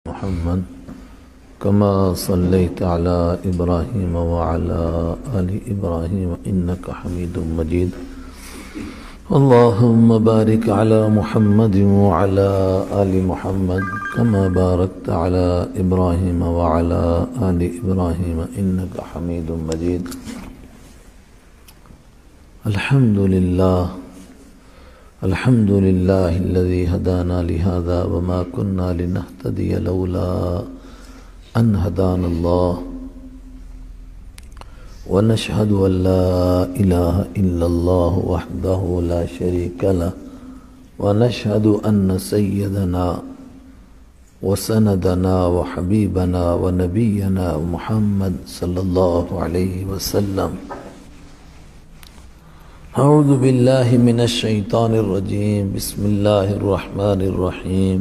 محمد كما صليت على إبراهيم وعلى آل إبراهيم إنك حميد مجيد اللهم بارك على محمد وعلى آل محمد كما باركت على إبراهيم وعلى آل إبراهيم إنك حميد مجيد الحمد لله الذي هدانا لهذا وما كنا لنهتدي لولا أن هدانا الله ونشهد أن لا إله إلا الله وحده لا شريك له ونشهد أن سيدنا وسندنا وحبيبنا ونبينا محمد صلى الله عليه وسلم أعوذ بالله من الشيطان الرجيم بسم الله الرحمن الرحيم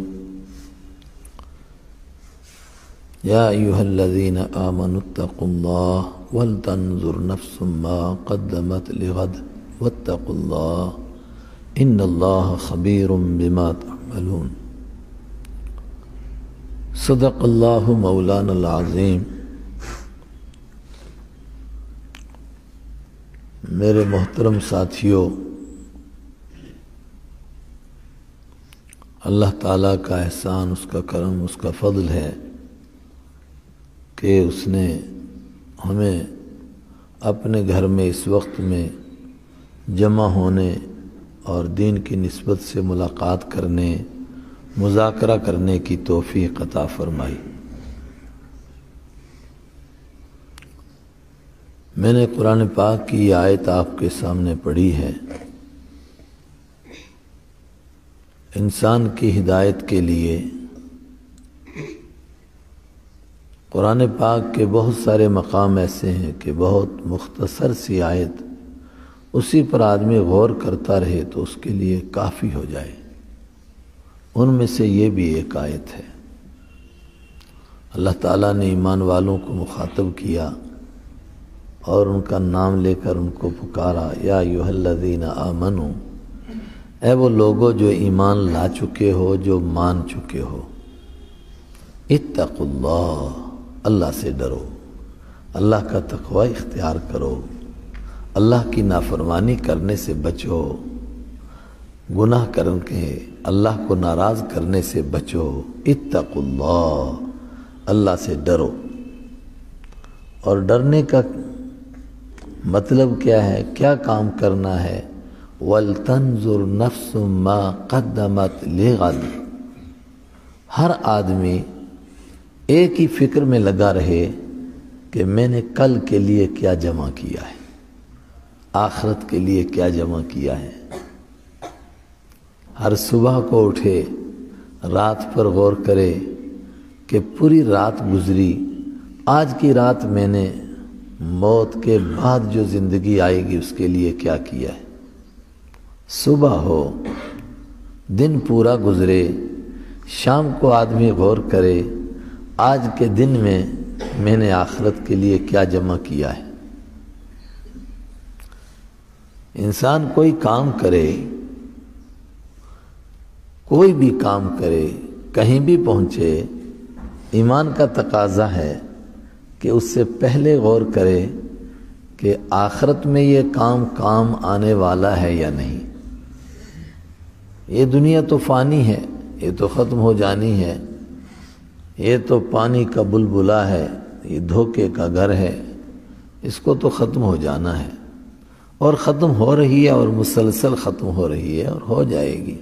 يا أيها الذين آمنوا اتقوا الله ولتنظر نفس ما قدمت لغد واتقوا الله إن الله خبير بما تعملون صدق الله مولانا العظيم میرے محترم ساتھیوں، اللہ تعالیٰ کا احسان، اس کا کرم، اس کا فضل ہے کہ اس نے ہمیں اپنے گھر میں اس وقت میں جمع ہونے اور دین کی نسبت سے ملاقات کرنے، مذاکرہ کرنے کی توفیق عطا فرمائی۔ میں نے قرآن پاک کی یہ آیت آپ کے سامنے پڑھی ہے۔ انسان کی ہدایت کے لیے قرآن پاک کے بہت سارے مقام ایسے ہیں کہ بہت مختصر سی آیت اسی پر آدمی غور کرتا رہے تو اس کے لیے کافی ہو جائے۔ ان میں سے یہ بھی ایک آیت ہے۔ اللہ تعالیٰ نے ایمان والوں کو مخاطب کیا اور ان کا نام لے کر ان کو پکارا، یا ایھا الذین آمنو، اے وہ لوگوں جو ایمان لا چکے ہو، جو مان چکے ہو، اتقوا اللہ، اللہ سے ڈرو، اللہ کا تقوی اختیار کرو، اللہ کی نافرمانی کرنے سے بچو، گناہ کر کے اللہ کو ناراض کرنے سے بچو، اتقوا اللہ، اللہ سے ڈرو۔ اور ڈرنے کا مطلب کیا ہے، کیا کام کرنا ہے؟ وَلْتَنْظُرْ نَفْسٌ مَا قَدَّمَتْ لِغَدٍ، ہر آدمی ایک ہی فکر میں لگا رہے کہ میں نے کل کے لیے کیا جمع کیا ہے، آخرت کے لیے کیا جمع کیا ہے۔ ہر صبح کو اٹھے، رات پر غور کرے کہ پوری رات گزری، آج کی رات میں نے موت کے بعد جو زندگی آئے گی اس کے لیے کیا کیا ہے۔ صبح ہو، دن پورا گزرے، شام کو آدمی غور کرے آج کے دن میں نے آخرت کے لیے کیا جمع کیا ہے۔ انسان کوئی کام کرے، کوئی بھی کام کرے، کہیں بھی پہنچے، ایمان کا تقاضا ہے کہ اس سے پہلے غور کرے کہ آخرت میں یہ کام آنے والا ہے یا نہیں۔ یہ دنیا تو فانی ہے، یہ تو ختم ہو جانی ہے، یہ تو پانی کا بلبلا ہے، یہ دھوکے کا گھر ہے، اس کو تو ختم ہو جانا ہے، اور ختم ہو رہی ہے، اور مسلسل ختم ہو رہی ہے اور ہو جائے گی۔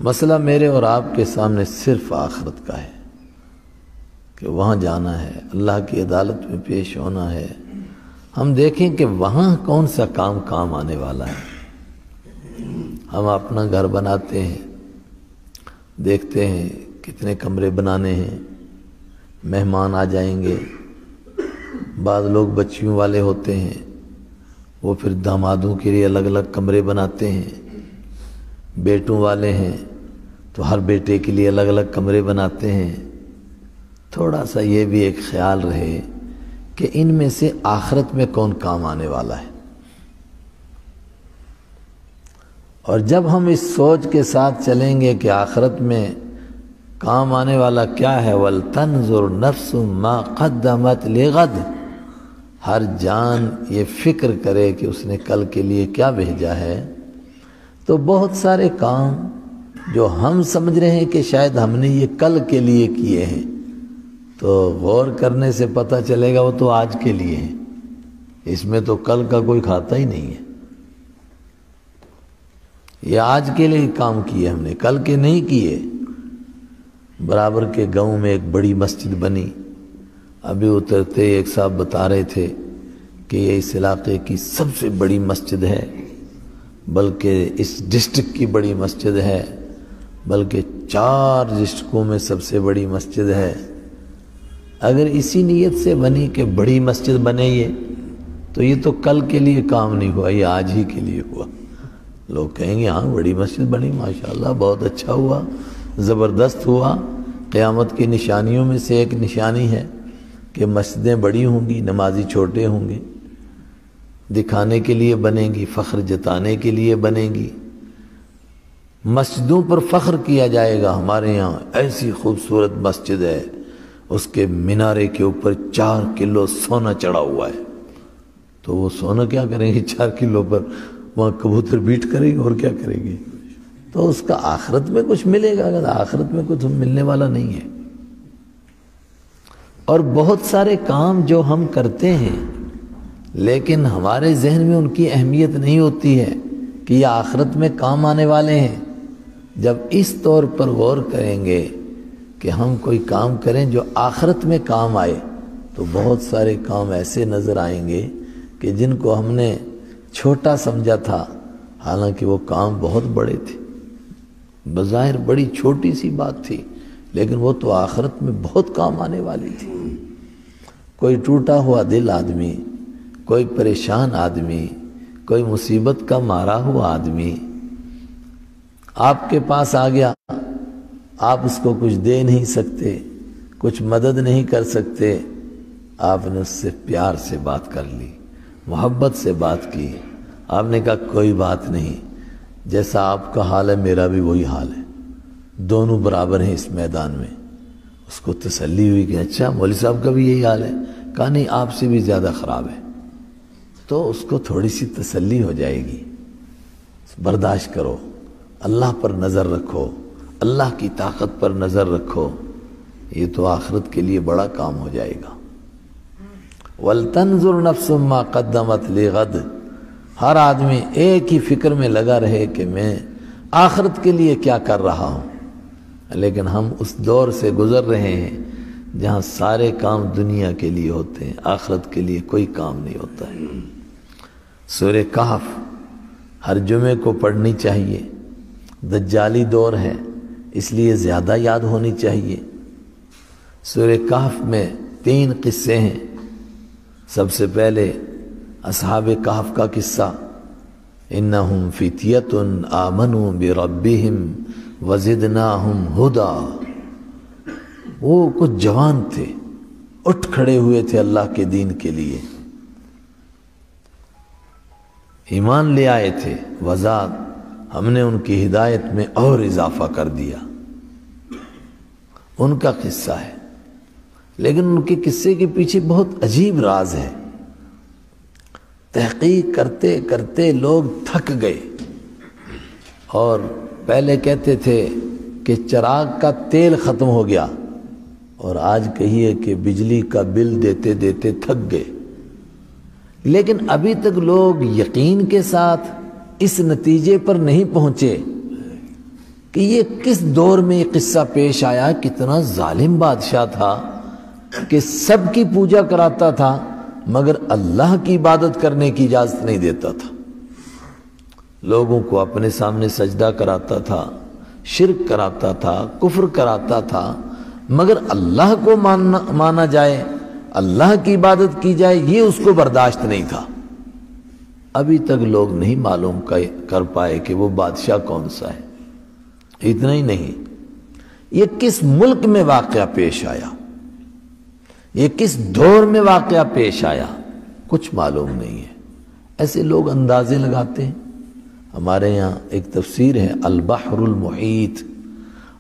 مسئلہ میرے اور آپ کے سامنے صرف آخرت کا ہے کہ وہاں جانا ہے، اللہ کی عدالت میں پیش ہونا ہے۔ ہم دیکھیں کہ وہاں کون سا کام آنے والا ہے۔ ہم اپنا گھر بناتے ہیں، دیکھتے ہیں کتنے کمرے بنانے ہیں، مہمان آ جائیں گے، بعض لوگ بچیوں والے ہوتے ہیں، وہ پھر دامادوں کے لیے الگ الگ کمرے بناتے ہیں، بیٹوں والے ہیں تو ہر بیٹے کے لیے الگ الگ کمرے بناتے ہیں۔ تھوڑا سا یہ بھی ایک خیال رہے کہ ان میں سے آخرت میں کون کام آنے والا ہے۔ اور جب ہم اس سوچ کے ساتھ چلیں گے کہ آخرت میں کام آنے والا کیا ہے؟ وَلْتَنْظُرْ نَفْسٌ مَا قَدَّمَتْ لِغَدْ، ہر جان یہ فکر کرے کہ اس نے کل کے لیے کیا بھیجا ہے۔ تو بہت سارے کام جو ہم سمجھ رہے ہیں کہ شاید ہم نے یہ کل کے لیے کیے ہیں، تو غور کرنے سے پتہ چلے گا وہ تو آج کے لیے ہیں، اس میں تو کل کا کوئی کھاتا ہی نہیں ہے۔ یہ آج کے لیے کام کیے ہم نے، کل کے نہیں کیے۔ برابر کے گاؤں میں ایک بڑی مسجد بنی، ابھی اترتے ایک صاحب بتا رہے تھے کہ یہ اس علاقے کی سب سے بڑی مسجد ہے، بلکہ اس ڈسٹرکٹ کی بڑی مسجد ہے، بلکہ 4 ڈسٹرکوں میں سب سے بڑی مسجد ہے۔ اگر اسی نیت سے بنی کہ بڑی مسجد بنے تو یہ تو کل کے لیے کام نہیں ہوا، یہ آج ہی کے لیے ہوا۔ لوگ کہیں گے ہاں بڑی مسجد بنی، ماشاءاللہ بہت اچھا ہوا، زبردست ہوا۔ قیامت کی نشانیوں میں سے ایک نشانی ہے کہ مسجدیں بڑی ہوں گی، نمازی چھوٹے ہوں گے، دکھانے کے لیے بنیں گی، فخر جتانے کے لیے بنیں گی۔ مسجدوں پر فخر کیا جائے گا، ہمارے یہاں ایسی خوبصورت مسجد ہے، اس کے مینارے کے اوپر 4 کلو سونا چڑھا ہوا ہے۔ تو وہ سونا کیا کریں گے 4 کلو پر؟ وہاں کبوتر بیٹ کریں گے اور کیا کریں گے؟ تو اس کا آخرت میں کچھ ملے گا؟ اگر آخرت میں کچھ ملنے والا نہیں ہے۔ اور بہت سارے کام جو ہم کرتے ہیں لیکن ہمارے ذہن میں ان کی اہمیت نہیں ہوتی ہے کہ یہ آخرت میں کام آنے والے ہیں۔ جب اس طور پر غور کریں گے کہ ہم کوئی کام کریں جو آخرت میں کام آئے، تو بہت سارے کام ایسے نظر آئیں گے کہ جن کو ہم نے چھوٹا سمجھا تھا، حالانکہ وہ کام بہت بڑے تھے۔ بظاہر بڑی چھوٹی سی بات تھی، لیکن وہ تو آخرت میں بہت کام آنے والی تھی۔ کوئی ٹوٹا ہوا دل آدمی، کوئی پریشان آدمی، کوئی مصیبت کا مارا ہوا آدمی آپ کے پاس آ گیا، آپ اس کو کچھ دے نہیں سکتے، کچھ مدد نہیں کر سکتے، آپ نے اس سے پیار سے بات کر لی، محبت سے بات کی، آپ نے کہا کوئی بات نہیں، جیسا آپ کا حال ہے میرا بھی وہی حال ہے، دونوں برابر ہیں اس میدان میں۔ اس کو تسلی ہوئی کہ اچھا مولوی صاحب کا بھی یہی حال ہے، کہا نہیں آپ سے بھی زیادہ خراب ہے۔ تو اس کو تھوڑی سی تسلی ہو جائے گی، برداشت کرو، اللہ پر نظر رکھو، اللہ کی طاقت پر نظر رکھو، یہ تو آخرت کے لیے بڑا کام ہو جائے گا۔ وَلْتَنْظُرْ نَفْسٌ مَا قَدَّمَتْ لِغَدْ، ہر آدمی ایک ہی فکر میں لگا رہے کہ میں آخرت کے لیے کیا کر رہا ہوں۔ لیکن ہم اس دور سے گزر رہے ہیں جہاں سارے کام دنیا کے لیے ہوتے ہیں، آخرت کے لیے کوئی کام نہیں ہوتا ہے۔ سورہ کہف ہر جمعے کو پڑھنی چاہیے، دجالی دور ہے اس لیے زیادہ یاد ہونی چاہیے۔ سورہ کہف میں 3 قصے ہیں۔ سب سے پہلے اصحاب کہف کا قصہ، انہم فتیۃ آمنوا بربہم وزدناہم ہدی، وہ کچھ جوان تھے، اٹھ کھڑے ہوئے تھے اللہ کے دین کے لیے، ایمان لے آئے تھے، وزاد ہم نے ان کی ہدایت میں اور اضافہ کر دیا۔ ان کا قصہ ہے، لیکن ان کے قصے کے پیچھے بہت عجیب راز ہے۔ تحقیق کرتے کرتے لوگ تھک گئے، اور پہلے کہتے تھے کہ چراغ کا تیل ختم ہو گیا، اور آج کہیے کہ بجلی کا بل دیتے دیتے تھک گئے۔ لیکن ابھی تک لوگ یقین کے ساتھ اس نتیجے پر نہیں پہنچے کہ یہ کس دور میں یہ قصہ پیش آیا۔ کتنا ظالم بادشاہ تھا کہ سب کی پوجا کراتا تھا مگر اللہ کی عبادت کرنے کی اجازت نہیں دیتا تھا، لوگوں کو اپنے سامنے سجدہ کراتا تھا، شرک کراتا تھا، کفر کراتا تھا، مگر اللہ کو مانا جائے، اللہ کی عبادت کی جائے، یہ اس کو برداشت نہیں تھا۔ ابھی تک لوگ نہیں معلوم کر پائے کہ وہ بادشاہ کون سا ہے۔ اتنا ہی نہیں، یہ کس ملک میں واقعہ پیش آیا، یہ کس دور میں واقعہ پیش آیا، کچھ معلوم نہیں ہے۔ ایسے لوگ اندازے لگاتے ہیں۔ ہمارے یہاں ایک تفسیر ہے البحر المحیط،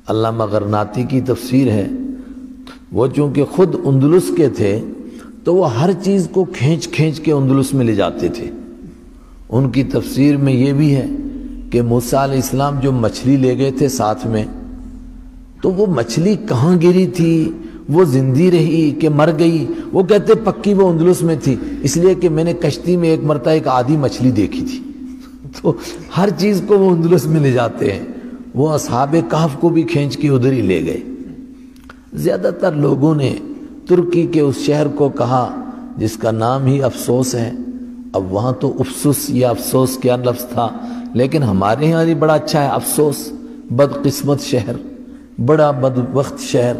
علامہ غرناطی کی تفسیر ہے، وہ چونکہ خود اندلس کے تھے تو وہ ہر چیز کو کھینچ کھینچ کے اندلس میں لے جاتے تھے۔ ان کی تفسیر میں یہ بھی ہے کہ موسیٰ علیہ السلام جو مچھلی لے گئے تھے ساتھ میں، تو وہ مچھلی کہاں گری تھی، وہ زندی رہی کہ مر گئی؟ وہ کہتے پکی وہ اندلس میں تھی، اس لیے کہ میں نے کشتی میں ایک مرتبہ ایک آدھی مچھلی دیکھی تھی۔ تو ہر چیز کو وہ اندلس میں لے جاتے ہیں۔ وہ اصحاب کہف کو بھی کھینچ کے ادھر ہی لے گئے۔ زیادہ تر لوگوں نے ترکی کے اس شہر کو کہا جس کا نام ہی افسوس ہے۔ اب وہاں تو افسوس یا افسوس کیا لفظ تھا، لیکن ہمارے یہاں بھی بڑا اچھا ہے افسوس، بدقسمت شہر، بڑا بدبخت شہر۔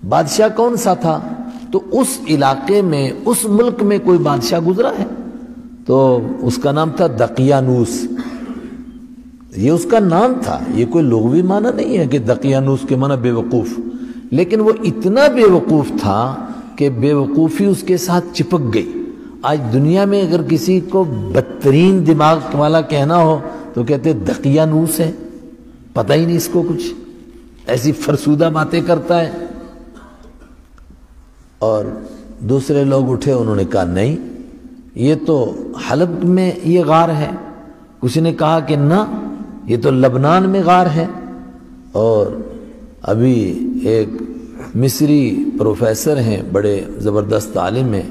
بادشاہ کون سا تھا؟ تو اس علاقے میں، اس ملک میں کوئی بادشاہ گزرا ہے تو اس کا نام تھا دقیانوس۔ یہ اس کا نام تھا، یہ کوئی لغوی معنی نہیں ہے کہ دقیانوس کے معنی بے وقوف، لیکن وہ اتنا بے وقوف تھا کہ بے وقوفی اس کے ساتھ چپک گئی۔ آج دنیا میں اگر کسی کو بدترین دماغ والا کہنا ہو تو کہتے دقیانوس ہے، پتہ ہی نہیں اس کو کچھ، ایسی فرسودہ باتیں کرتا ہے۔ اور دوسرے لوگ اٹھے، انہوں نے کہا نہیں، یہ تو حلب میں یہ غار ہے۔ کسی نے کہا کہ نہ، یہ تو لبنان میں غار ہے۔ اور ابھی ایک مصری پروفیسر ہیں، بڑے زبردست عالم ہیں،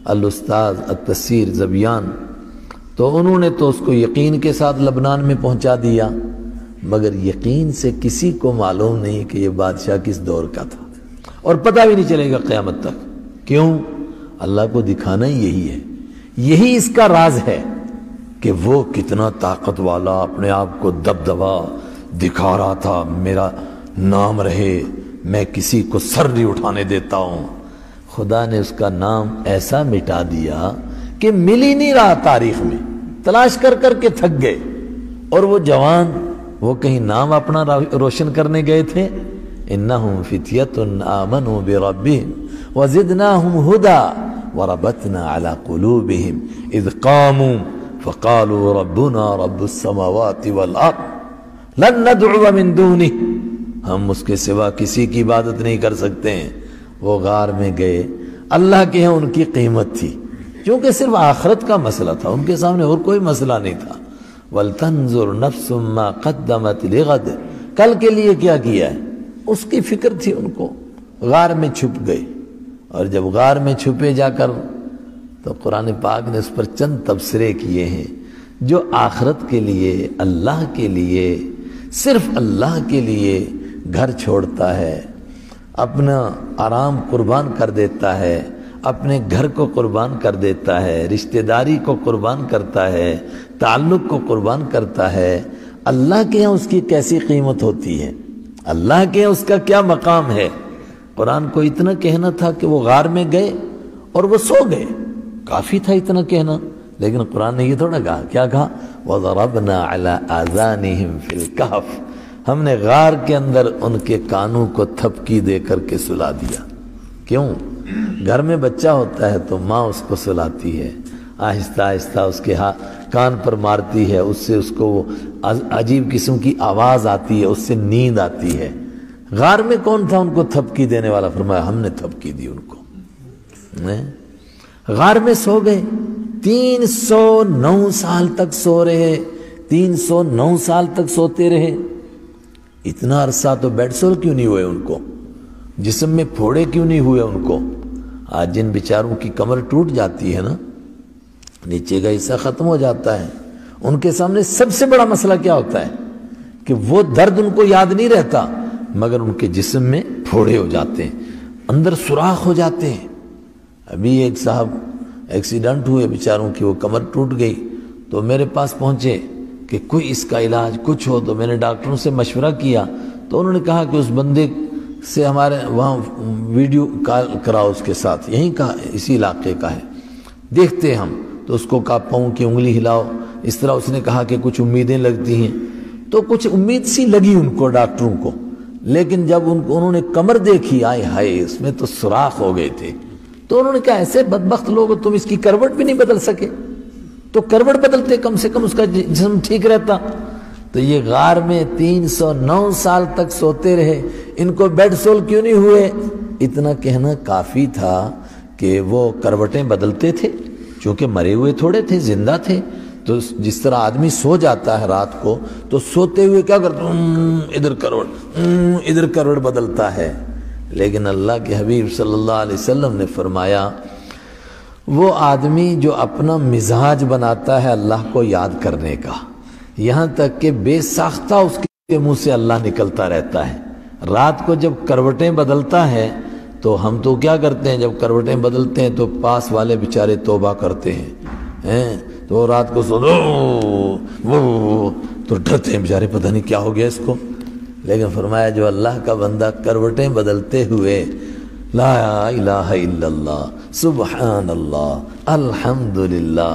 الاستاذ التفسیر زبیان، تو انہوں نے تو اس کو یقین کے ساتھ لبنان میں پہنچا دیا، مگر یقین سے کسی کو معلوم نہیں کہ یہ بادشاہ کس دور کا تھا، اور پتہ بھی نہیں چلے گا قیامت تک۔ کیوں؟ اللہ کو دکھانا ہی یہی ہے، یہی اس کا راز ہے کہ وہ کتنا طاقت والا، اپنے آپ کو دبدبا دکھا رہا تھا، میرا نام رہے، میں کسی کو سر نہیں اٹھانے دیتا ہوں۔ خدا نے اس کا نام ایسا مٹا دیا کہ مل ہی نہیں رہا تاریخ میں، تلاش کر کر کے تھک گئے۔ اور وہ جوان، وہ کہیں نام اپنا روشن کرنے گئے تھے، انہم فتیۃ آمنوا بربہم وزدناہم ہدی وربطنا علی قلوبہم اذ قاموا فقالوا ربنا رب السماوات والارض لن ندعو من دونہ، ہم اس کے سوا کسی کی عبادت نہیں کر سکتے ہیں۔ وہ غار میں گئے، اللہ کے ہاں ان کی قیمت تھی، کیونکہ صرف آخرت کا مسئلہ تھا، ان کے سامنے اور کوئی مسئلہ نہیں تھا۔ وَلْتَنْظُرْ نَفْسٌ مَا قَدَّمَتْ لِغَدٍ، کل کے لیے کیا کیا ہے، اس کی فکر تھی ان کو۔ غار میں چھپ گئے، اور جب غار میں چھپے جا کر، تو قرآن پاک نے اس پر چند تبصرے کیے ہیں۔ جو آخرت کے لیے، اللہ کے لیے، صرف اللہ کے لیے گھر چھوڑتا ہے، اپنا آرام قربان کر دیتا ہے، اپنے گھر کو قربان کر دیتا ہے، رشتہ داری کو قربان کرتا ہے، تعلق کو قربان کرتا ہے، اللہ کے یہاں اس کی کیسی قیمت ہوتی ہے، اللہ کے یہاں اس کا کیا مقام ہے۔ قرآن کو اتنا کہنا تھا کہ وہ غار میں گئے اور وہ سو گئے، کافی تھا اتنا کہنا، لیکن قرآن نے یہ تھوڑا کہا، کیا کہا؟ وَضَرَبْنَا عَلَىٰ آذَانِهِمْ فِي الْكَهْفِ، ہم نے غار کے اندر ان کے کانوں کو تھپکی دے کر کے سلا دیا۔ کیوں؟ گھر میں بچہ ہوتا ہے تو ماں اس کو سلاتی ہے، آہستہ آہستہ اس کے کان پر مارتی ہے، اس سے اس کو وہ عجیب قسم کی آواز آتی ہے، اس سے نیند آتی ہے۔ غار میں کون تھا ان کو تھپکی دینے والا؟ فرمایا ہم نے تھپکی دی ان کو۔ غار میں سو گئے، 309 سال تک سو رہے، 309 سال تک سوتے رہے۔ اتنا عرصہ تو بیڈ سور کیوں نہیں ہوئے ان کو؟ جسم میں پھوڑے کیوں نہیں ہوئے ان کو؟ آج جن بیچاروں کی کمر ٹوٹ جاتی ہے نا، نیچے کا حصہ ختم ہو جاتا ہے، ان کے سامنے سب سے بڑا مسئلہ کیا ہوتا ہے کہ وہ درد ان کو یاد نہیں رہتا، مگر ان کے جسم میں پھوڑے ہو جاتے ہیں، اندر سوراخ ہو جاتے ہیں۔ ابھی ایک صاحب ایکسیڈنٹ ہوئے بیچاروں کی، وہ کمر ٹوٹ گئی، تو میرے پاس پہنچے کہ کوئی اس کا علاج کچھ ہو، تو میں نے ڈاکٹروں سے مشورہ کیا، تو انہوں نے کہا کہ اس بندے سے ہمارے وہاں ویڈیو کال کراؤ اس کے ساتھ، یہیں کا اسی علاقے کا ہے، دیکھتے ہم۔ تو اس کو کہا پاؤں کی انگلی ہلاؤ، اس طرح اس نے کہا کہ کچھ امیدیں لگتی ہیں، تو کچھ امید سی لگی ان کو ڈاکٹروں کو، لیکن جب انہوں نے کمر دیکھی، آئے ہائے اس میں تو سوراخ ہو گئے تھے، تو انہوں نے کہا ایسے بدبخت لوگ، تم اس کی کروٹ بھی نہیں بدل سکے، تو کروٹ بدلتے کم سے کم اس کا جسم ٹھیک رہتا۔ تو تو یہ غار میں 309 سال تک سوتے رہے، ان کو بیڈ سول کیوں نہیں ہوئے؟ اتنا کہنا کافی تھا کہ وہ کروٹیں بدلتے تھے، چونکہ مرے ہوئے تھوڑے تھے، زندہ تھے۔ تو جس طرح آدمی سو جاتا ہے رات کو تو سوتے ہوئے کیا کرتا، ادھر کروٹ بدلتا ہے۔ لیکن اللہ کے حبیب صلی اللہ علیہ وسلم نے فرمایا وہ آدمی جو اپنا مزاج بناتا ہے اللہ کو یاد کرنے کا، یہاں تک کہ بے ساختہ اس کے منہ سے اللہ نکلتا رہتا ہے۔ رات کو جب کروٹیں بدلتا ہے تو ہم تو کیا کرتے ہیں، جب کروٹیں بدلتے ہیں تو پاس والے بیچارے توبہ کرتے ہیں، تو رات کو سو تو ڈرتے ہیں بیچارے، پتہ نہیں کیا ہو گیا اس کو۔ لیکن فرمایا جو اللہ کا بندہ کروٹیں بدلتے ہوئے لا الہ الا اللہ سبحان اللہ الحمدللہ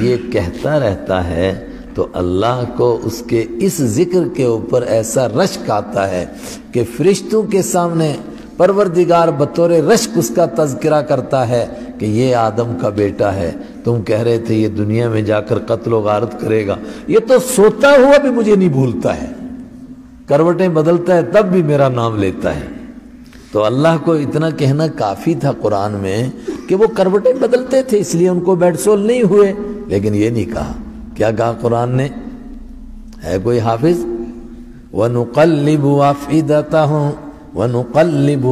یہ کہتا رہتا ہے تو اللہ کو اس کے اس ذکر کے اوپر ایسا رشک آتا ہے کہ فرشتوں کے سامنے پروردگار بطور رشک اس کا تذکرہ کرتا ہے کہ یہ آدم کا بیٹا ہے، تم کہہ رہے تھے یہ دنیا میں جا کر قتل و غارت کرے گا، یہ تو سوتا ہوا بھی مجھے نہیں بھولتا ہے، کروٹیں بدلتا ہے تب بھی میرا نام لیتا ہے۔ تو اللہ کو اتنا کہنا کافی تھا قرآن میں کہ وہ کروٹیں بدلتے تھے، اس لیے ان کو بیڈ سول نہیں ہوئے۔ لیکن یہ نہیں کہا، کیا کہا قرآن نے؟ ہے کوئی حافظ؟ وَنُقَلِّبُ أَفْئِدَتَهُمْ وَنُقَلِّبُ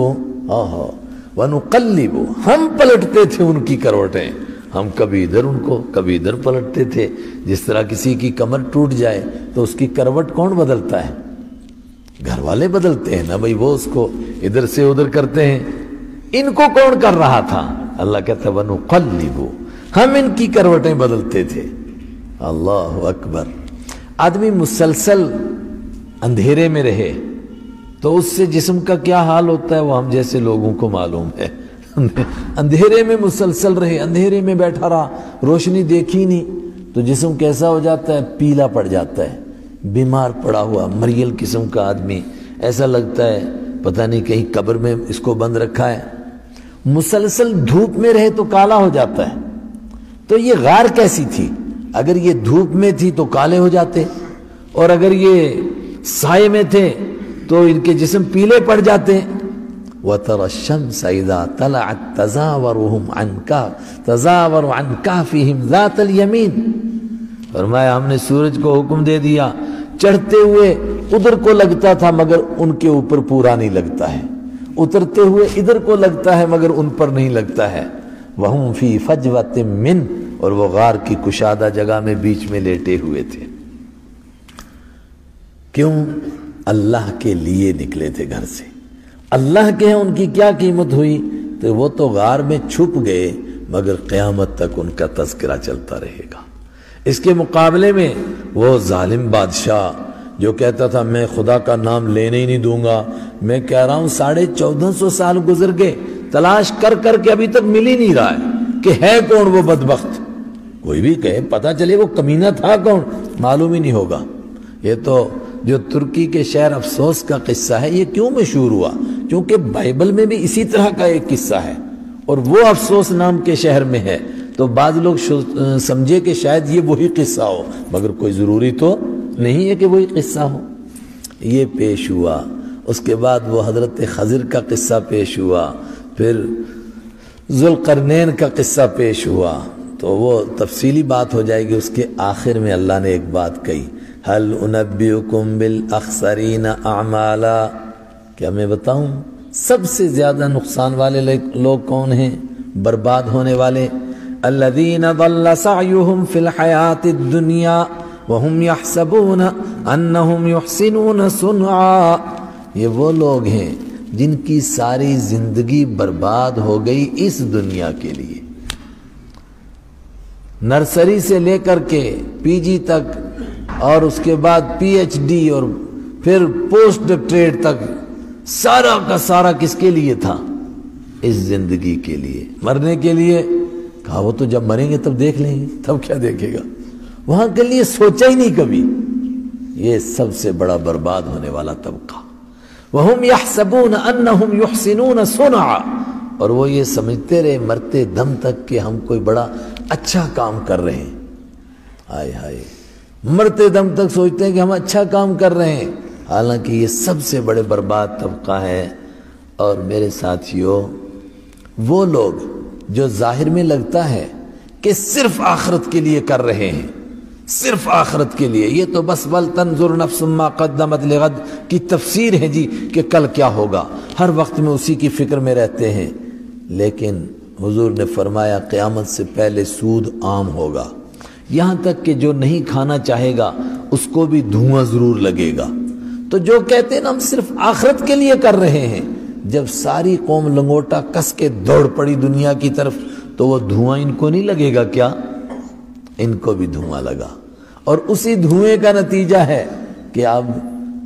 وَنُقَلِّبُ ہم پلٹتے تھے ان کی کروٹیں، ہم کبھی ادھر ان کو کبھی ادھر پلٹتے تھے۔ جس طرح کسی کی کمر ٹوٹ جائے تو اس کی کروٹ کون بدلتا ہے؟ گھر والے بدلتے ہیں نا بھائی، وہ اس کو ادھر سے ادھر کرتے ہیں۔ ان کو کون کر رہا تھا؟ اللہ کہتا ہے وَنُقَلِّبُ ہم ان کی کروٹیں بدلتے تھے۔ اللہ اکبر۔ آدمی مسلسل اندھیرے میں رہے تو اس سے جسم کا کیا حال ہوتا ہے وہ ہم جیسے لوگوں کو معلوم ہے۔ اندھیرے میں مسلسل رہے، اندھیرے میں بیٹھا رہا، روشنی دیکھی نہیں تو جسم کیسا ہو جاتا ہے؟ پیلا پڑ جاتا ہے، بیمار پڑا ہوا مریل قسم کا آدمی، ایسا لگتا ہے پتہ نہیں کہیں قبر میں اس کو بند رکھا ہے۔ مسلسل دھوپ میں رہے تو کالا ہو جاتا ہے۔ تو یہ غار کیسی تھی؟ اگر یہ دھوپ میں تھی تو کالے ہو جاتے، اور اگر یہ سائے میں تھے تو ان کے جسم پیلے پڑ جاتے۔ وَتَرَى الشَّمْسَ إِذَا طَلَعَتْ تَزَاوَرُ عَنْ كَهْفِهِمْ ذَاتَ الْيَمِينِ فرمایا ہم نے سورج کو حکم دے دیا، چڑھتے ہوئے ادھر کو لگتا تھا مگر ان کے اوپر پورا نہیں لگتا ہے، اترتے ہوئے ادھر کو لگتا ہے مگر ان پر نہیں لگتا ہے۔ وَهُمْ فِي فَجْوَةٍ مِّنْ اور وہ غار کی کشادہ جگہ میں بیچ میں لیٹے ہوئے تھے۔ کیوں؟ اللہ کے لیے نکلے تھے گھر سے، اللہ کے ہیں، ان کی کیا قیمت ہوئی؟ تو وہ تو غار میں چھپ گئے مگر قیامت تک ان کا تذکرہ چلتا رہے گا۔ اس کے مقابلے میں وہ ظالم بادشاہ جو کہتا تھا میں خدا کا نام لینے ہی نہیں دوں گا، میں کہہ رہا ہوں 1450 سال گزر گئے، تلاش کر کر کے ابھی تک مل ہی نہیں رہا ہے کہ ہے کون وہ بدبخت۔ کوئی بھی کہے پتہ چلے وہ کمینہ تھا کون، معلوم ہی نہیں ہوگا۔ یہ تو جو ترکی کے شہر افسوس کا قصہ ہے، یہ کیوں مشہور ہوا؟ کیونکہ بائبل میں بھی اسی طرح کا ایک قصہ ہے اور وہ افسوس نام کے شہر میں ہے، تو بعض لوگ سمجھے کہ شاید یہ وہی قصہ ہو، مگر کوئی ضروری تو نہیں ہے کہ وہی قصہ ہو۔ یہ پیش ہوا، اس کے بعد وہ حضرت خضر کا قصہ پیش ہوا، پھر ذوالقرنین کا قصہ پیش ہوا، تو وہ تفصیلی بات ہو جائے گی۔ اس کے آخر میں اللہ نے ایک بات کہی، هل انبئکم بالاخسرین اعمالا، کیا میں بتاؤں سب سے زیادہ نقصان والے لوگ کون ہیں، برباد ہونے والے؟ الذین ضل سعیہم فی الحیاۃ الدنیا وهم یحسبون انہم یحسنون صنعا، یہ وہ لوگ ہیں جن کی ساری زندگی برباد ہو گئی اس دنیا کے لیے، نرسری سے لے کر کے پی جی تک اور اس کے بعد پی ایچ ڈی اور پھر پوسٹ ڈاکٹریٹ تک، سارا کا سارا کس کے لیے تھا؟ اس زندگی کے لیے۔ مرنے کے لیے کہا وہ تو جب مریں گے تب دیکھ لیں گے، تب کیا دیکھے گا، وہاں کے لیے سوچا ہی نہیں کبھی۔ یہ سب سے بڑا برباد ہونے والا طبقہ۔ وَهُمْ يَحْسَبُونَ أَنَّهُمْ يُحْسِنُونَ صُنْعًا، اور وہ یہ سمجھتے رہے مرتے دم تک کہ ہم کوئی بڑا اچھا کام کر رہے ہیں۔ ہائے ہائے، مرتے دم تک سوچتے ہیں کہ ہم اچھا کام کر رہے ہیں، حالانکہ یہ سب سے بڑے برباد طبقہ ہے۔ اور میرے ساتھیوں، وہ لوگ جو ظاہر میں لگتا ہے کہ صرف آخرت کے لیے کر رہے ہیں، صرف آخرت کے لیے، یہ تو بس وَلْتَنْظُرْ نَفْسٌ مَّا قَدَّمَتْ لِغَدٍ کی تفسیر ہے جی، کہ کل کیا ہوگا، ہر وقت میں اسی کی فکر میں رہتے ہیں۔ لیکن حضور نے فرمایا قیامت سے پہلے سود عام ہوگا، یہاں تک کہ جو نہیں کھانا چاہے گا اس کو بھی دھواں ضرور لگے گا۔ تو جو کہتے ہیں نا ہم صرف آخرت کے لیے کر رہے ہیں، جب ساری قوم لنگوٹا کس کے دوڑ پڑی دنیا کی طرف تو وہ دھواں ان کو نہیں لگے گا کیا؟ ان کو بھی دھواں لگا، اور اسی دھوئیں کا نتیجہ ہے کہ اب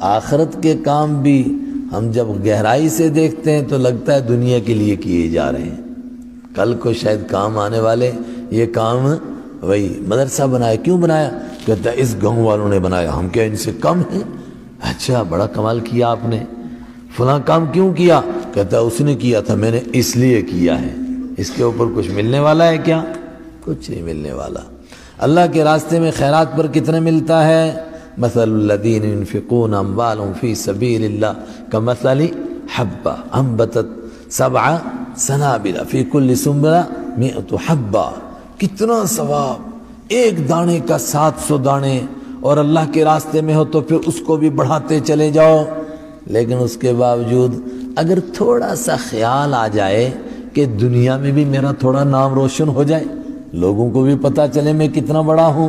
آخرت کے کام بھی ہم جب گہرائی سے دیکھتے ہیں تو لگتا ہے دنیا کے لیے کیے جا رہے ہیں۔ کل کو شاید کام آنے والے یہ کام، وہی مدرسہ بنایا، کیوں بنایا؟ کہتا ہے اس گاؤں والوں نے بنایا، ہم کیا ان سے کم ہیں؟ اچھا بڑا کمال کیا آپ نے، فلاں کام کیوں کیا؟ کہتا ہے اس نے کیا تھا، میں نے اس لیے کیا ہے۔ اس کے اوپر کچھ ملنے والا ہے کیا؟ کچھ نہیں ملنے والا۔ اللہ کے راستے میں خیرات پر کتنا ملتا ہے؟ مثل الذین ينفقون اموالهم فی سبیل اللہ کمثل حبہ انبتت 7 سنابل فی کل سنبلہ 100 حبہ۔ کتنا ثواب، ایک دانے کا 700 دانے، اور اللہ کے راستے میں ہو تو پھر اس کو بھی بڑھاتے چلے جاؤ۔ لیکن اس کے باوجود اگر تھوڑا سا خیال آ جائے کہ دنیا میں بھی میرا تھوڑا نام روشن ہو جائے، لوگوں کو بھی پتہ چلے میں کتنا بڑا ہوں،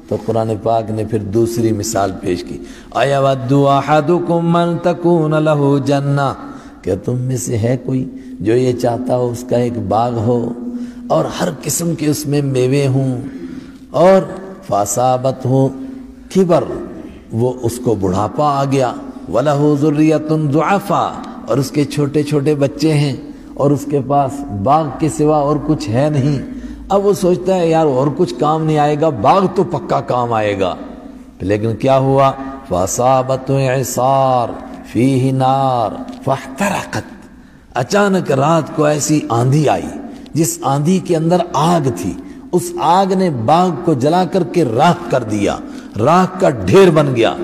تو قرآن پاک نے پھر دوسری مثال پیش کی، اَيَوَدُّ أَحَدُكُمْ مَنْ تَكُونَ لَهُ جَنَّةٌ، کہ تم میں سے ہے کوئی جو یہ چاہتا ہو اس کا ایک باغ ہو اور ہر قسم کے اس میں میوے ہوں، اور فَأَصَابَتْهُ كِبَرٌ، وہ اس کو بڑھاپا آ گیا، وَلَهُ ذُرِّيَّةٌ ضُعَفَاء، اور اس کے چھوٹے چھوٹے بچے ہیں، اور اس کے پاس باغ کے سوا اور کچھ ہے نہیں۔ اب وہ سوچتا ہے یار اور کچھ کام نہیں آئے گا، باغ تو پکا کام آئے گا۔ لیکن کیا ہوا؟ فَأَصَابَتْهُ إِعْصَارٌ فِيهِ نَارٌ فَاحْتَرَقَتْ، اچانک رات کو ایسی آندھی آئی جس آندھی کے اندر آگ تھی، اس آگ نے باغ کو جلا کر کے راکھ کر دیا، راکھ کا ڈھیر بن گیا۔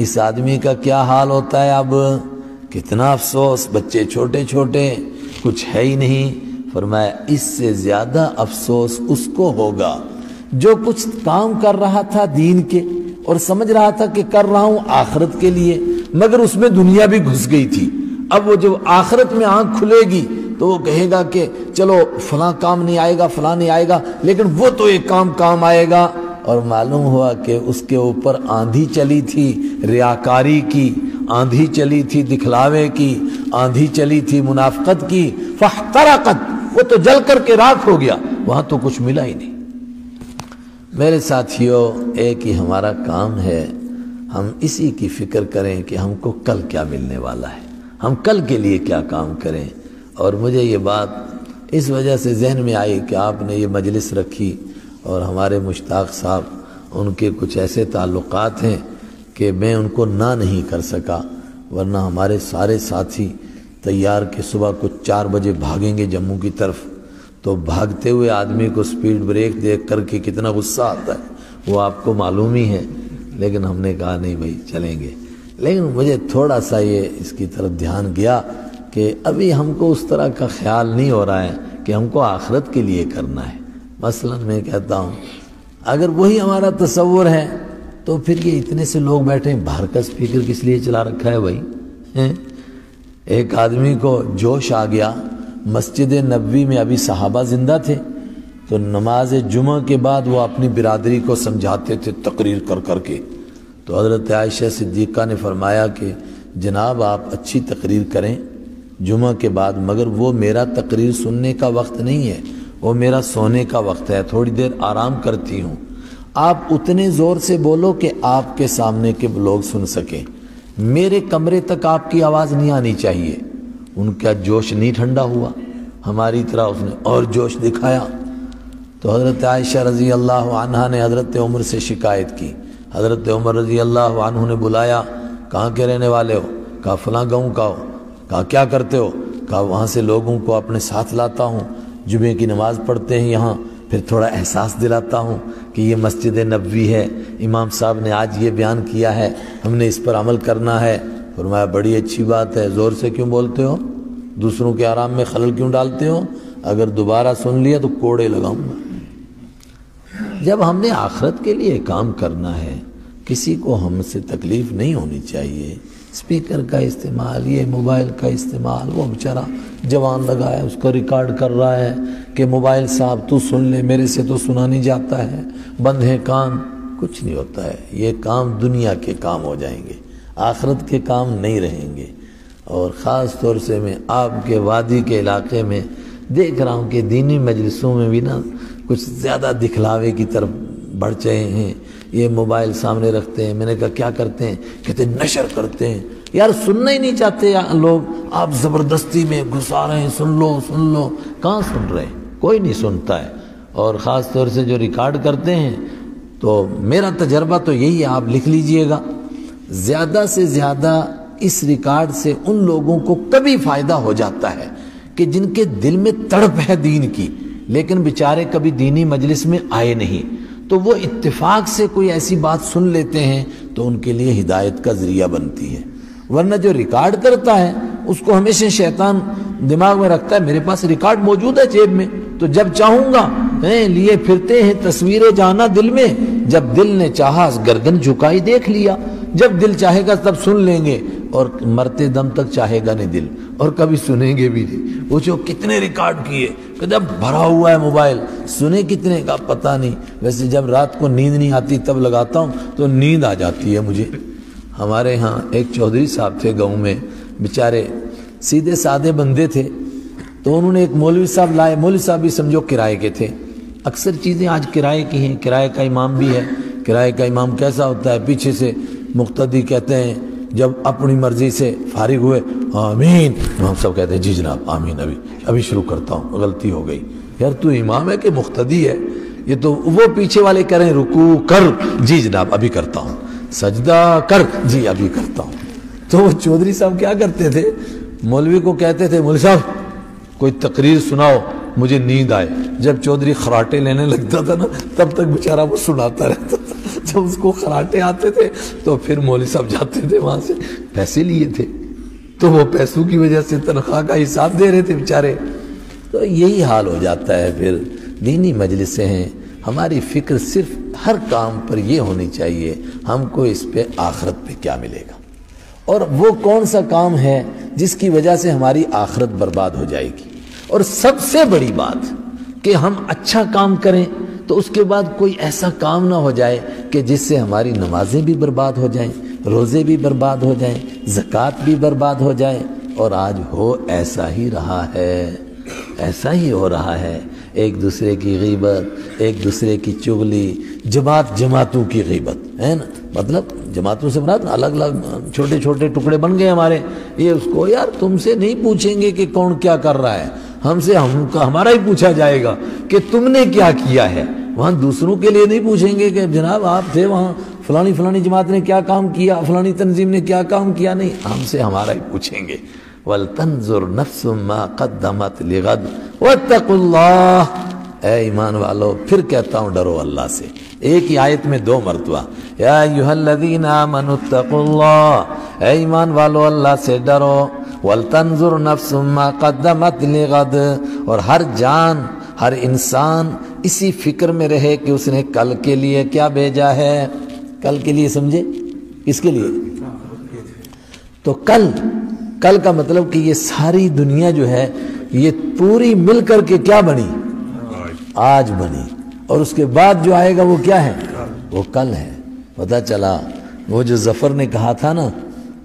اس آدمی کا کیا حال ہوتا ہے اب؟ کتنا افسوس، بچے چھوٹے چھوٹے، کچھ ہے ہی نہیں۔ فرمایا اس سے زیادہ افسوس اس کو ہوگا جو کچھ کام کر رہا تھا دین کے، اور سمجھ رہا تھا کہ کر رہا ہوں آخرت کے لیے، مگر اس میں دنیا بھی گھس گئی تھی۔ اب وہ جب آخرت میں آنکھ کھلے گی تو وہ کہے گا کہ چلو فلاں کام نہیں آئے گا، فلاں نہیں آئے گا، لیکن وہ تو ایک کام آئے گا۔ اور معلوم ہوا کہ اس کے اوپر آندھی چلی تھی ریاکاری کی، آندھی چلی تھی دکھلاوے کی، آندھی چلی تھی منافقت کی، فاحترقت، وہ تو جل کر کے راکھ ہو گیا، وہاں تو کچھ ملا ہی نہیں۔ میرے ساتھیوں، ایک ہی ہمارا کام ہے، ہم اسی کی فکر کریں کہ ہم کو کل کیا ملنے والا ہے، ہم کل کے لیے کیا کام کریں۔ اور مجھے یہ بات اس وجہ سے ذہن میں آئی کہ آپ نے یہ مجلس رکھی، اور ہمارے مشتاق صاحب ان کے کچھ ایسے تعلقات ہیں کہ میں ان کو نہ نہیں کر سکا، ورنہ ہمارے سارے ساتھی تیار کہ صبح کچھ 4 بجے بھاگیں گے جموں کی طرف، تو بھاگتے ہوئے آدمی کو سپیڈ بریک دیکھ کر کے کتنا غصہ آتا ہے وہ آپ کو معلوم ہی ہے۔ لیکن ہم نے کہا نہیں بھائی چلیں گے، لیکن مجھے تھوڑا سا یہ اس کی طرف دھیان گیا کہ ابھی ہم کو اس طرح کا خیال نہیں ہو رہا ہے کہ ہم کو آخرت کے لیے کرنا ہے۔ مثلا میں کہتا ہوں اگر وہی ہمارا تصور ہے تو پھر یہ اتنے سے لوگ بیٹھے ہیں، باہر کا اسپیکر کس لیے چلا رکھا ہے بھائی؟ ایک آدمی کو جوش آ گیا، مسجد نبوی میں ابھی صحابہ زندہ تھے، تو نماز جمعہ کے بعد وہ اپنی برادری کو سمجھاتے تھے تقریر کر کر کے، تو حضرت عائشہ صدیقہ نے فرمایا کہ جناب آپ اچھی تقریر کریں جمعہ کے بعد، مگر وہ میرا تقریر سننے کا وقت نہیں ہے، وہ میرا سونے کا وقت ہے، تھوڑی دیر آرام کرتی ہوں۔ آپ اتنے زور سے بولو کہ آپ کے سامنے کے لوگ سن سکیں، میرے کمرے تک آپ کی آواز نہیں آنی چاہیے۔ ان کا جوش نہیں ٹھنڈا ہوا، ہماری طرح اس نے اور جوش دکھایا۔ تو حضرت عائشہ رضی اللہ عنہا نے حضرت عمر سے شکایت کی، حضرت عمر رضی اللہ عنہ نے بلایا، کہاں کے رہنے والے ہو؟ کہا فلاں گاؤں کا ہو۔ کہا کیا کرتے ہو؟ کہا وہاں سے لوگوں کو اپنے ساتھ لاتا ہوں، جمعے کی نماز پڑھتے ہیں یہاں، پھر تھوڑا احساس دلاتا ہوں کہ یہ مسجد نبوی ہے، امام صاحب نے آج یہ بیان کیا ہے، ہم نے اس پر عمل کرنا ہے۔ فرمایا بڑی اچھی بات ہے، زور سے کیوں بولتے ہو؟ دوسروں کے آرام میں خلل کیوں ڈالتے ہو؟ اگر دوبارہ سن لیا تو کوڑے لگاؤں گا۔ جب ہم نے آخرت کے لیے کام کرنا ہے، کسی کو ہم سے تکلیف نہیں ہونی چاہیے۔ اسپیکر کا استعمال، یہ موبائل کا استعمال، وہ بیچارہ جوان لگا ہے، اس کو ریکارڈ کر رہا ہے کہ موبائل صاحب تو سن لے، میرے سے تو سنا نہیں جاتا ہے، بند ہے کان۔ کچھ نہیں ہوتا ہے، یہ کام دنیا کے کام ہو جائیں گے، آخرت کے کام نہیں رہیں گے۔ اور خاص طور سے میں آپ کے وادی کے علاقے میں دیکھ رہا ہوں کہ دینی مجلسوں میں بھی نا کچھ زیادہ دکھلاوے کی طرف بڑھ چاہے ہیں، یہ موبائل سامنے رکھتے ہیں۔ میں نے کہا کیا کرتے ہیں؟ کہتے ہیں نشر کرتے ہیں۔ یار سننا ہی نہیں چاہتے لوگ، آپ زبردستی میں گھسا رہے ہیں، سن لو سن لو۔ کہاں سن رہے ہیں؟ کوئی نہیں سنتا ہے۔ اور خاص طور سے جو ریکارڈ کرتے ہیں، تو میرا تجربہ تو یہی ہے، آپ لکھ لیجئے گا، زیادہ سے زیادہ اس ریکارڈ سے ان لوگوں کو کبھی فائدہ ہو جاتا ہے کہ جن کے دل میں تڑپ ہے دین کی، لیکن بیچارے کبھی دینی مجلس میں آئے نہیں، تو وہ اتفاق سے کوئی ایسی بات سن لیتے ہیں تو ان کے لیے ہدایت کا ذریعہ بنتی ہے۔ ورنہ جو ریکارڈ کرتا ہے اس کو ہمیشہ شیطان دماغ میں رکھتا ہے میرے پاس ریکارڈ موجود ہے جیب میں، تو جب چاہوں گا لیے پھرتے ہیں تصویریں جانا دل میں، جب دل نے چاہا گردن جھکائی دیکھ لیا، جب دل چاہے گا تب سن لیں گے، اور مرتے دم تک چاہے گا نہیں دل، اور کبھی سنیں گے بھی نہیں۔ پوچھو کتنے ریکارڈ کیے؟ کہ جب بھرا ہوا ہے موبائل، سنے کتنے کا پتہ نہیں۔ ویسے جب رات کو نیند نہیں آتی تب لگاتا ہوں تو نیند آ جاتی ہے مجھے۔ ہمارے ہاں ایک چودھری صاحب تھے گاؤں میں، بیچارے سیدھے سادے بندے تھے، تو انہوں نے ایک مولوی صاحب لائے۔ مولوی صاحب بھی سمجھو کرائے کے تھے، اکثر چیزیں آج کرائے کی ہیں، کرائے کا امام بھی ہے۔ کرائے کا امام کیسا ہوتا ہے؟ پیچھے سے مقتدی کہتے ہیں، جب اپنی مرضی سے فارغ ہوئے آمین، امام صاحب کہتے ہیں جی جناب آمین، ابھی شروع کرتا ہوں، غلطی ہو گئی۔ یار تو امام ہے کہ مقتدی ہے؟ یہ تو وہ پیچھے والے کریں رکوع کر، جی جناب ابھی کرتا ہوں، سجدہ کر، جی ابھی کرتا ہوں۔ تو وہ چودھری صاحب کیا کرتے تھے، مولوی کو کہتے تھے مولوی صاحب کوئی تقریر سناؤ، مجھے نیند آئے۔ جب چودھری خراٹے لینے لگتا تھا نا تب تک بیچارہ وہ سناتا رہتا تھا۔ جب اس کو خراٹے آتے تھے تو پھر مولوی صاحب جاتے تھے وہاں سے، پیسے لیے تھے تو وہ پیسوں کی وجہ سے تنخواہ کا حساب دے رہے تھے بیچارے۔ تو یہی حال ہو جاتا ہے۔ پھر دینی مجلسیں ہیں، ہماری فکر صرف ہر کام پر یہ ہونی چاہیے ہم کو اس پہ آخرت پہ کیا ملے گا، اور وہ کون سا کام ہے جس کی وجہ سے ہماری آخرت برباد ہو جائے گی۔ اور سب سے بڑی بات کہ ہم اچھا کام کریں تو اس کے بعد کوئی ایسا کام نہ ہو جائے کہ جس سے ہماری نمازیں بھی برباد ہو جائیں، روزے بھی برباد ہو جائیں، زکوٰۃ بھی برباد ہو جائے۔ اور آج ہو ایسا ہی رہا ہے، ایسا ہی ہو رہا ہے، ایک دوسرے کی غیبت، ایک دوسرے کی چغلی، جماعتوں کی غیبت ہے نا، مطلب جماعتوں سے مراد الگ الگ چھوٹے چھوٹے ٹکڑے بن گئے ہمارے۔ یہ اس کو یار تم سے نہیں پوچھیں گے کہ کون کیا کر رہا ہے، ہمارا ہی پوچھا جائے گا کہ تم نے کیا کیا ہے۔ وہاں دوسروں کے لیے نہیں پوچھیں گے کہ جناب آپ تھے وہاں، فلانی جماعت نے کیا کام کیا، فلانی تنظیم نے کیا کام کیا، نہیں، ہم سے ہمارا ہی پوچھیں گے۔ وَلْتَنْظُرْ نَفْسٌ مَا قَدَّمَتْ لِغَدٍ وَاتَّقُوا اللَّهَ۔ اے ایمان والو، پھر کہتا ہوں ڈرو اللہ سے، ایک ہی آیت میں 2 مرتبہ، یا ایھا الذین آمنوا اتقوا اللہ، اے ایمان والو اللہ سے ڈرو، وَلْتَنْظُرْ نَفْسٌ مَا قَدَّمَتْ لِغَدٍ، اور ہر جان، ہر انسان اسی فکر میں رہے کہ اس نے کل کے لیے کیا بھیجا ہے۔ کل کے لیے سمجھے؟ کس کے لیے؟ تو کل کا مطلب کہ یہ ساری دنیا جو ہے یہ پوری مل کر کے کیا بنی؟ آج بنی، اور اس کے بعد جو آئے گا وہ کیا ہے؟ وہ کل ہے۔ پتہ چلا وہ جو ظفر نے کہا تھا نا،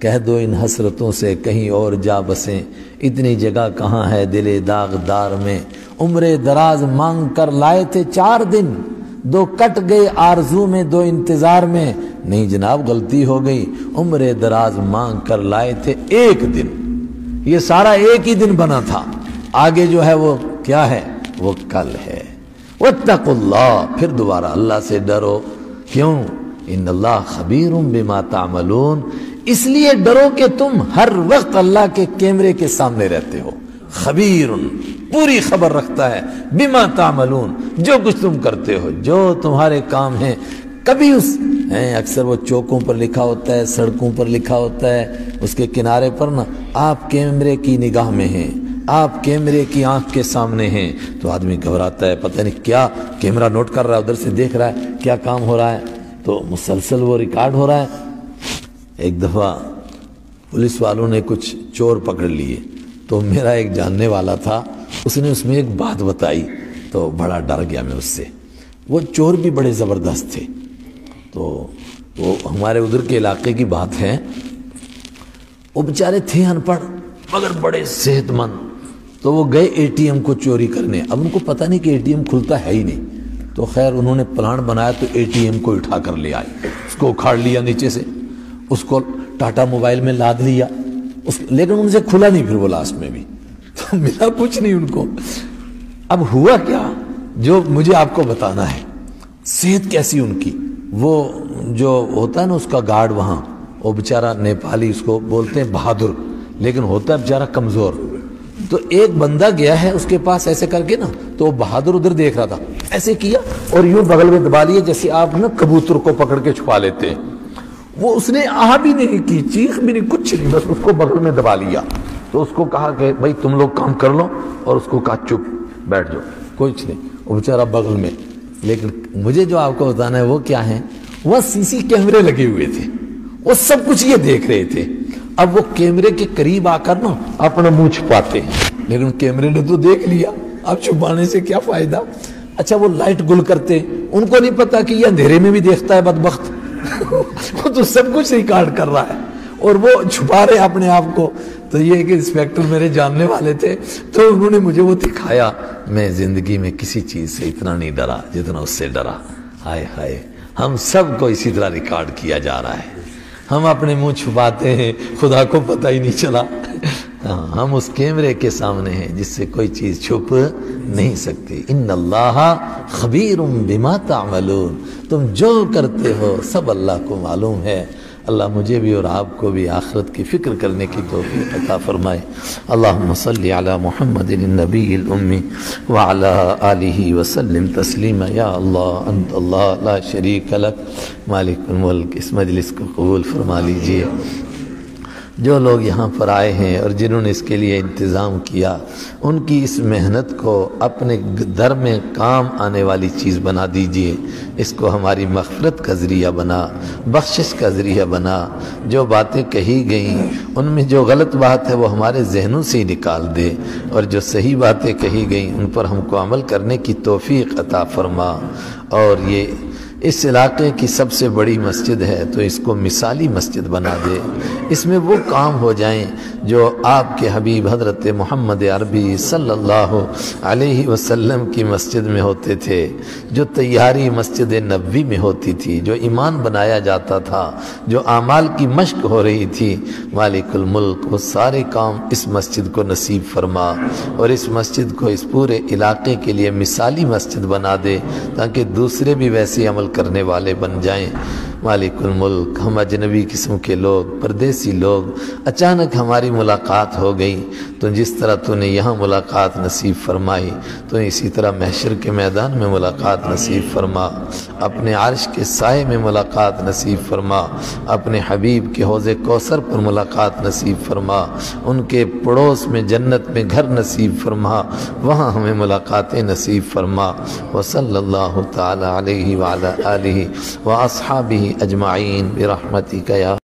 کہہ دو ان حسرتوں سے کہیں اور جا بسیں، اتنی جگہ کہاں ہے دل داغدار میں، عمر دراز مانگ کر لائے تھے 4 دن، 2 کٹ گئے آرزو میں، 2 انتظار میں، نہیں جناب غلطی ہو گئی، عمر دراز مانگ کر لائے تھے 1 دن، یہ سارا ایک ہی دن بنا تھا، آگے جو ہے وہ کیا ہے؟ وہ کل ہے۔ واتقوا اللہ، پھر دوبارہ اللہ سے ڈرو، کیوں؟ ان اللہ خبیر بما تعملون، اس لیے ڈرو کہ تم ہر وقت اللہ کے کیمرے کے سامنے رہتے ہو، خبیر، پوری خبر رکھتا ہے، بما تعملون، جو کچھ تم کرتے ہو، جو تمہارے کام ہیں۔ کبھی اکثر وہ چوکوں پر لکھا ہوتا ہے، سڑکوں پر لکھا ہوتا ہے، اس کے کنارے پر نا آپ کیمرے کی نگاہ میں ہیں، آپ کیمرے کی آنکھ کے سامنے ہیں، تو آدمی گھبراتا ہے، پتہ نہیں کیا کیمرہ نوٹ کر رہا ہے، ادھر سے دیکھ رہا ہے کیا کام ہو رہا ہے، تو مسلسل وہ ریکارڈ ہو رہا ہے۔ ایک دفعہ پولیس والوں نے کچھ چور پکڑ لیے، تو میرا ایک جاننے والا تھا، اس نے اس میں ایک بات بتائی تو بڑا ڈر گیا میں اس سے۔ وہ چور بھی بڑے زبردست تھے، تو وہ ہمارے ادھر کے علاقے کی بات ہے، وہ بیچارے تھے ان پڑھ مگر بڑے صحت مند، تو وہ گئے اے ٹی ایم کو چوری کرنے۔ اب ان کو پتہ نہیں کہ اے ٹی ایم کھلتا ہے ہی نہیں، تو خیر انہوں نے پلان بنایا، تو اے ٹی ایم کو اٹھا کر لے آئے، اس کو اکھاڑ لیا نیچے سے، اس کو ٹاٹا موبائل میں لاد لیا، لیکن ان سے کھلا نہیں پھر وہ لاسٹ میں بھی، تو ملا کچھ نہیں ان کو۔ اب ہوا کیا جو مجھے آپ کو بتانا ہے، صحت کیسی ان کی۔ وہ جو ہوتا ہے نا اس کا گارڈ وہاں، وہ بیچارہ نیپالی، اس کو بولتے ہیں بہادر، لیکن ہوتا ہے بیچارہ کمزور۔ تو ایک بندہ گیا ہے اس کے پاس ایسے کر کے نا، تو وہ بہادر ادھر دیکھ رہا تھا، ایسے کیا اور یوں بغل میں دبا لیا جیسے آپ نا کبوتر کو پکڑ کے چھپا لیتے ہیں۔ وہ اس نے آہ بھی نہیں کی، چیخ بھی نہیں، کچھ نہیں، بس اس کو بغل میں دبا لیا۔ تو اس کو کہا کہ بھائی تم لوگ کام کر لو، اور اس کو کہا چپ بیٹھ جاؤ، کچھ نہیں، وہ بیچارہ بغل میں۔ لیکن مجھے جو آپ کو بتانا ہے وہ کیا ہے، وہ سی سی کیمرے لگے ہوئے تھے، وہ سب کچھ یہ دیکھ رہے تھے۔ اب وہ کیمرے کے قریب آ کر نا اپنا منہ چھپاتے ہیں، لیکن کیمرے نے تو دیکھ لیا، اب چھپانے سے کیا فائدہ۔ اچھا وہ لائٹ گل کرتے، ان کو نہیں پتا کہ یہ اندھیرے میں بھی دیکھتا ہے بدبخت، وہ تو سب کچھ ریکارڈ کر رہا ہے اور وہ چھپا رہے اپنے آپ کو۔ تو یہ کہ انسپیکٹر میرے جاننے والے تھے، تو انہوں نے مجھے وہ دکھایا۔ میں زندگی میں کسی چیز سے اتنا نہیں ڈرا جتنا اس سے ڈرا۔ ہائے ہائے، ہم سب کو اسی طرح ریکارڈ کیا جا رہا ہے، ہم اپنے منہ چھپاتے ہیں، خدا کو پتہ ہی نہیں چلا۔ ہم اس کیمرے کے سامنے ہیں جس سے کوئی چیز چھپ نہیں سکتی۔ ان اللہ خبیر بما تعملون، تم جو کرتے ہو سب اللہ کو معلوم ہے۔ اللہ مجھے بھی اور آپ کو بھی آخرت کی فکر کرنے کی توفیق عطا فرمائے۔ اللہم صلی علی محمد النبی الامی وعلی آلہ وسلم تسلیما۔ یا اللہ انت اللہ لا شریک لک مالک الملک۔ اس مجلس کو قبول فرما لیجئے۔ جو لوگ یہاں پر آئے ہیں اور جنہوں نے اس کے لیے انتظام کیا، ان کی اس محنت کو اپنے در میں کام آنے والی چیز بنا دیجئے۔ اس کو ہماری مغفرت کا ذریعہ بنا، بخشش کا ذریعہ بنا۔ جو باتیں کہی گئیں ان میں جو غلط بات ہے وہ ہمارے ذہنوں سے ہی نکال دے، اور جو صحیح باتیں کہی گئیں ان پر ہم کو عمل کرنے کی توفیق عطا فرما۔ اور یہ اس علاقے کی سب سے بڑی مسجد ہے، تو اس کو مثالی مسجد بنا دے، اس میں وہ کام ہو جائیں جو آپ کے حبیب حضرت محمد عربی صلی اللہ علیہ وسلم کی مسجد میں ہوتے تھے، جو تیاری مسجد نبوی میں ہوتی تھی، جو ایمان بنایا جاتا تھا، جو اعمال کی مشق ہو رہی تھی۔ مالک الملک وہ سارے کام اس مسجد کو نصیب فرما، اور اس مسجد کو اس پورے علاقے کے لیے مثالی مسجد بنا دے، تاکہ دوسرے بھی ویسے عمل کرنے والے بن جائیں۔ مالک الملک ہم اجنبی قسم کے لوگ، پردیسی لوگ، اچانک ہماری ملاقات ہو گئی، تو جس طرح تو نے یہاں ملاقات نصیب فرمائی، تو اسی طرح محشر کے میدان میں ملاقات نصیب فرما، اپنے عرش کے سائے میں ملاقات نصیب فرما، اپنے حبیب کے حوض کوثر پر ملاقات نصیب فرما، ان کے پڑوس میں جنت میں گھر نصیب فرما، وہاں ہمیں ملاقاتیں نصیب فرما۔ وصلی اللہ تعالی علیہ وعلی آلہ واصحابہ اجمعین برحمتک یا